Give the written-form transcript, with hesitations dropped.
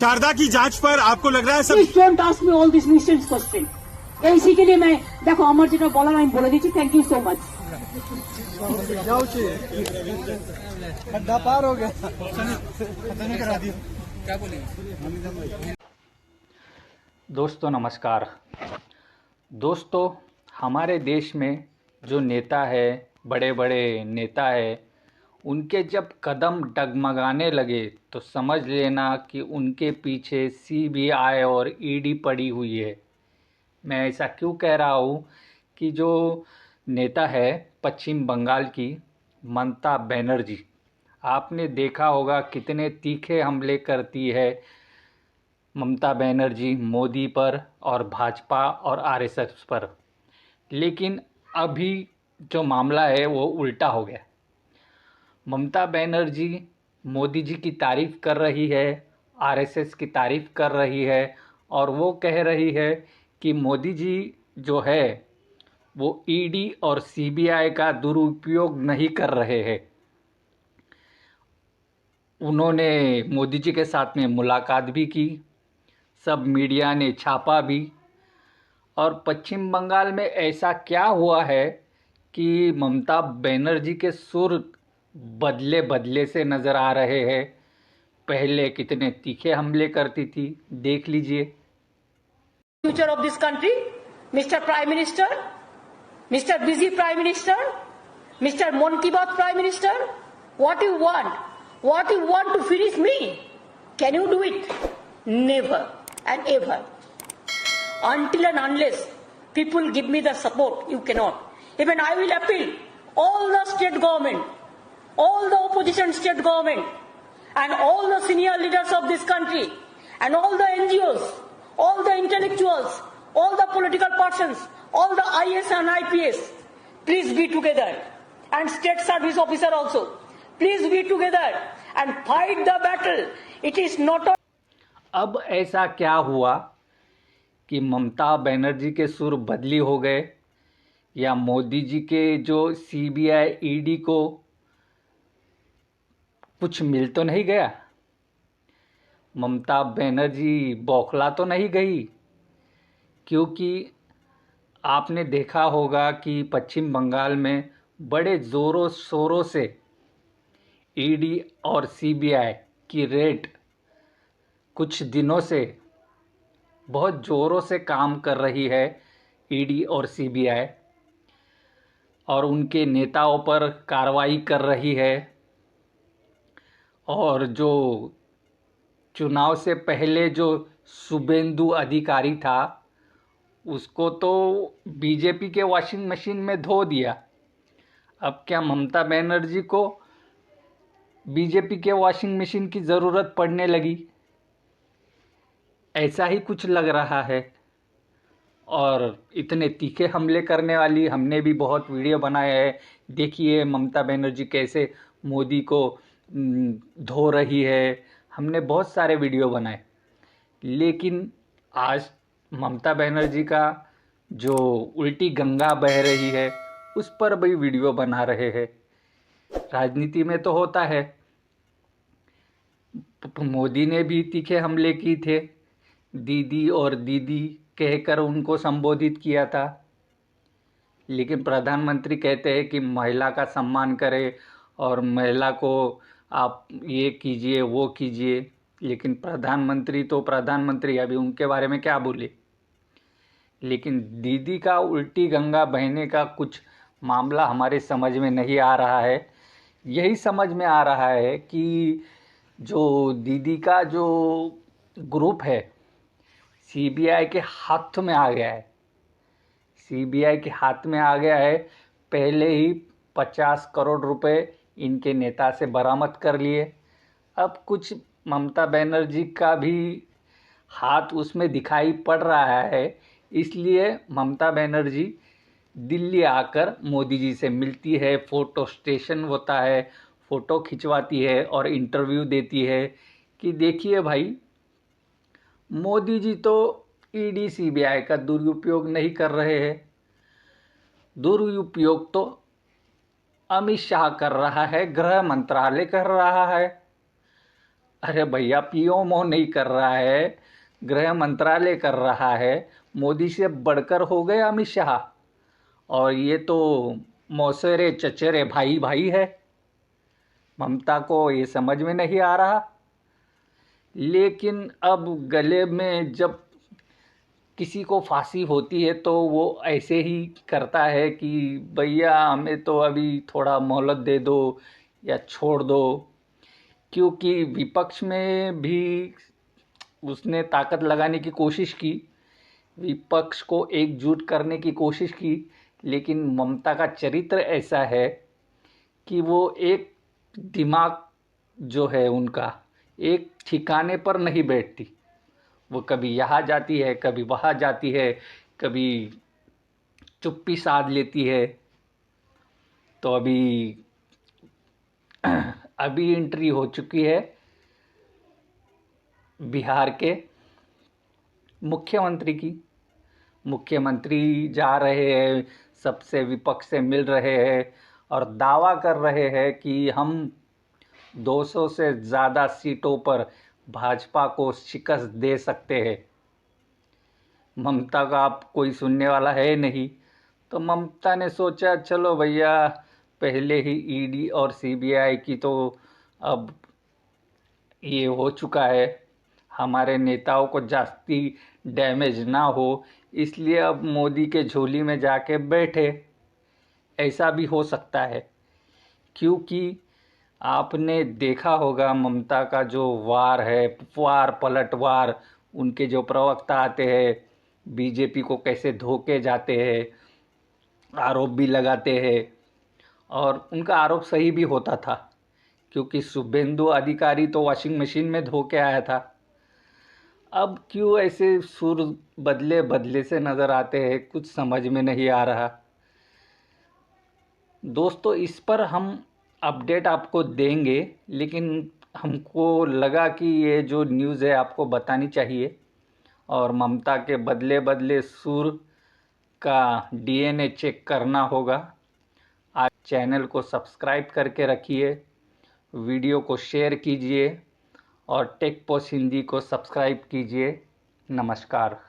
शारदा की जांच पर आपको लग रहा है सब Please don't ask me all these nonsense question. इसी के लिए मैं देखो আমার যেটা বলার আমি বলে দিচ্ছি थैंक यू सो मच खड्डा पार हो गया खत्म नहीं करा दिया क्या बोलेंगे। दोस्तों नमस्कार। दोस्तों हमारे देश में जो नेता है, बड़े बड़े नेता है, उनके जब कदम डगमगाने लगे तो समझ लेना कि उनके पीछे सीबीआई और ईडी पड़ी हुई है। मैं ऐसा क्यों कह रहा हूँ कि जो नेता है पश्चिम बंगाल की ममता बनर्जी, आपने देखा होगा कितने तीखे हमले करती है ममता बनर्जी मोदी पर और भाजपा और आरएसएस पर। लेकिन अभी जो मामला है वो उल्टा हो गया। ममता बनर्जी मोदी जी की तारीफ़ कर रही है, आरएसएस की तारीफ़ कर रही है और वो कह रही है कि मोदी जी जो है वो ईडी और सीबीआई का दुरुपयोग नहीं कर रहे हैं। उन्होंने मोदी जी के साथ में मुलाकात भी की, सब मीडिया ने छापा भी। और पश्चिम बंगाल में ऐसा क्या हुआ है कि ममता बनर्जी के सुर बदले बदले से नज़र आ रहे हैं। पहले कितने तीखे हमले करती थी, देख लीजिए। future of this country, Mr. Prime Minister, Mr. Busy Prime Minister, Mr. Mon Ki Baat Prime Minister, what you want? What you want to finish me? Can you do it? Never and ever. Until and unless people give me the support, you cannot. Even I will appeal all the state government, all the opposition state government, and all the senior leaders of this country, and all the NGOs, all the intellectuals, all the political persons, all the IS and IPS, please be together, and state service officer also, please be together and fight the battle. It is not a... अब ऐसा क्या हुआ कि ममता बनर्जी के सुर बदली हो गए, या मोदी जी के जो सीबीआई ईडी को कुछ मिल तो नहीं गया? ममता बनर्जी बौखला तो नहीं गई? क्योंकि आपने देखा होगा कि पश्चिम बंगाल में बड़े ज़ोरों शोरों से ईडी और सीबीआई की रेड कुछ दिनों से बहुत ज़ोरों से काम कर रही है ईडी और सीबीआई, और उनके नेताओं पर कार्रवाई कर रही है। और जो चुनाव से पहले जो शुभेंदु अधिकारी था उसको तो बीजेपी के वॉशिंग मशीन में धो दिया। अब क्या ममता बनर्जी को बीजेपी के वॉशिंग मशीन की ज़रूरत पड़ने लगी? ऐसा ही कुछ लग रहा है। और इतने तीखे हमले करने वाली हमने भी बहुत वीडियो बनाए हैं। देखिए ममता बनर्जी कैसे मोदी को धो रही है, हमने बहुत सारे वीडियो बनाए। लेकिन आज ममता बनर्जी का जो उल्टी गंगा बह रही है उस पर भी वीडियो बना रहे हैं। राजनीति में तो होता है। मोदी ने भी तीखे हमले किए थे, दीदी और दीदी कहकर उनको संबोधित किया था। लेकिन प्रधानमंत्री कहते हैं कि महिला का सम्मान करें और महिला को आप ये कीजिए वो कीजिए। लेकिन प्रधानमंत्री तो प्रधानमंत्री, अभी उनके बारे में क्या बोले। लेकिन दीदी का उल्टी गंगा बहने का कुछ मामला हमारे समझ में नहीं आ रहा है। यही समझ में आ रहा है कि जो दीदी का जो ग्रुप है सीबीआई के हाथ में आ गया है। सीबीआई के हाथ में आ गया है। पहले ही 50 करोड़ रुपए इनके नेता से बरामद कर लिए। अब कुछ ममता बनर्जी का भी हाथ उसमें दिखाई पड़ रहा है। इसलिए ममता बनर्जी दिल्ली आकर मोदी जी से मिलती है, फ़ोटो स्टेशन होता है, फ़ोटो खिंचवाती है और इंटरव्यू देती है कि देखिए भाई, मोदी जी तो ईडी सीबीआई का दुरुपयोग नहीं कर रहे हैं। दुरुपयोग तो अमित शाह कर रहा है, गृह मंत्रालय कर रहा है। अरे भैया, पीएमओ नहीं कर रहा है, गृह मंत्रालय कर रहा है। मोदी से बढ़कर हो गए अमित शाह। और ये तो मौसेरे चचेरे भाई भाई है। ममता को ये समझ में नहीं आ रहा। लेकिन अब गले में जब किसी को फांसी होती है तो वो ऐसे ही करता है कि भैया हमें तो अभी थोड़ा मोहलत दे दो या छोड़ दो। क्योंकि विपक्ष में भी उसने ताकत लगाने की कोशिश की, विपक्ष को एकजुट करने की कोशिश की, लेकिन ममता का चरित्र ऐसा है कि वो एक दिमाग जो है उनका एक ठिकाने पर नहीं बैठती। वो कभी यहाँ जाती है, कभी वहाँ जाती है, कभी चुप्पी साध लेती है। तो अभी एंट्री हो चुकी है बिहार के मुख्यमंत्री की। मुख्यमंत्री जा रहे हैं, सबसे विपक्ष से मिल रहे हैं और दावा कर रहे हैं कि हम 200 से ज़्यादा सीटों पर भाजपा को शिकस्त दे सकते हैं। ममता का आप कोई सुनने वाला है नहीं, तो ममता ने सोचा चलो भैया, पहले ही ईडी और सीबीआई की तो अब ये हो चुका है, हमारे नेताओं को जास्ती डैमेज ना हो, इसलिए अब मोदी के झोली में जाके बैठे। ऐसा भी हो सकता है, क्योंकि आपने देखा होगा ममता का जो वार है, वार पलटवार, उनके जो प्रवक्ता आते हैं बीजेपी को कैसे धोके जाते हैं, आरोप भी लगाते हैं। और उनका आरोप सही भी होता था, क्योंकि शुभेंदु अधिकारी तो वॉशिंग मशीन में धो के आया था। अब क्यों ऐसे सुर बदले बदले से नज़र आते हैं, कुछ समझ में नहीं आ रहा। दोस्तों, इस पर हम अपडेट आपको देंगे, लेकिन हमको लगा कि ये जो न्यूज़ है आपको बतानी चाहिए। और ममता के बदले बदले सुर का डीएनए चेक करना होगा। आज चैनल को सब्सक्राइब करके रखिए, वीडियो को शेयर कीजिए और टेक पोस्ट हिंदी को सब्सक्राइब कीजिए। नमस्कार।